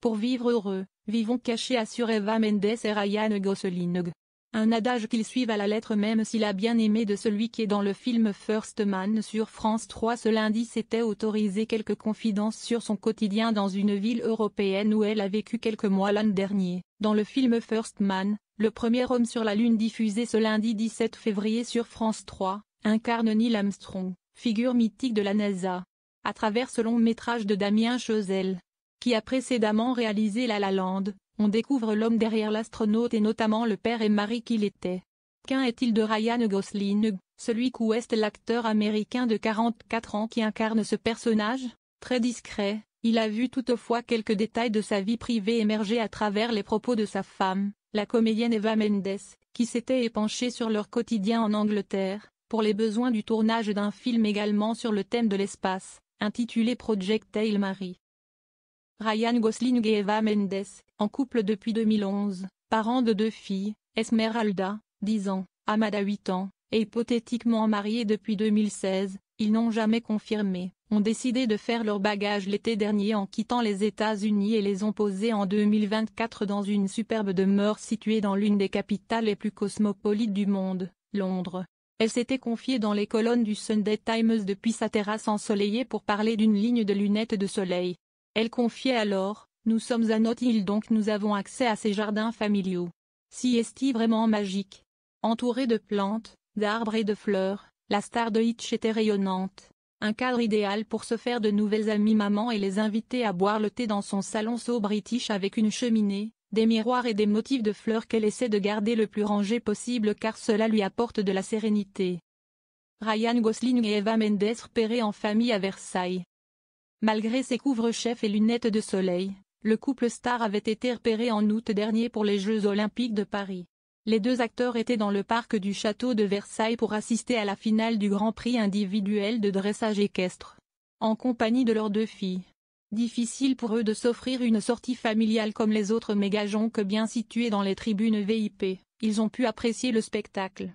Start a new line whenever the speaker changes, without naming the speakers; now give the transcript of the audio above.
Pour vivre heureux, vivons cachés assurent Eva Mendes et Ryan Gosling. Un adage qu'ils suivent à la lettre même si la bien-aimée de celui qui est dans le film First Man sur France 3 ce lundi s'était autorisé quelques confidences sur son quotidien dans une ville européenne où elle a vécu quelques mois l'an dernier. Dans le film First Man, le premier homme sur la Lune diffusé ce lundi 17 février sur France 3, incarne Neil Armstrong, figure mythique de la NASA. À travers ce long métrage de Damien Chazelle, qui a précédemment réalisé La La Land, on découvre l'homme derrière l'astronaute et notamment le père et mari qu'il était. Qu'en est-il de Ryan Gosling, celui qu'ouest l'acteur américain de 44 ans qui incarne ce personnage? Très discret, il a vu toutefois quelques détails de sa vie privée émerger à travers les propos de sa femme, la comédienne Eva Mendes, qui s'était épanchée sur leur quotidien en Angleterre, pour les besoins du tournage d'un film également sur le thème de l'espace, intitulé Project Hail Mary. Ryan Gosling et Eva Mendes, en couple depuis 2011, parents de 2 filles, Esmeralda, 10 ans, Amada 8 ans, et hypothétiquement mariés depuis 2016, ils n'ont jamais confirmé, ont décidé de faire leur bagage l'été dernier en quittant les États-Unis et les ont posés en 2024 dans une superbe demeure située dans l'une des capitales les plus cosmopolites du monde, Londres. Elle s'était confiée dans les colonnes du Sunday Times depuis sa terrasse ensoleillée pour parler d'une ligne de lunettes de soleil. Elle confiait alors, « Nous sommes à Notting Hill donc nous avons accès à ces jardins familiaux. Si est-il vraiment magique. Entourée de plantes, d'arbres et de fleurs, la star de Hitch était rayonnante. Un cadre idéal pour se faire de nouvelles amies maman et les inviter à boire le thé dans son salon so british avec une cheminée, des miroirs et des motifs de fleurs qu'elle essaie de garder le plus rangé possible car cela lui apporte de la sérénité. » Ryan Gosling et Eva Mendes repérés en famille à Versailles. Malgré ses couvre-chefs et lunettes de soleil, le couple star avait été repéré en août dernier pour les Jeux Olympiques de Paris. Les 2 acteurs étaient dans le parc du château de Versailles pour assister à la finale du Grand Prix individuel de dressage équestre, en compagnie de leurs 2 filles. Difficile pour eux de s'offrir une sortie familiale comme les autres mégajonques bien situés dans les tribunes VIP, ils ont pu apprécier le spectacle.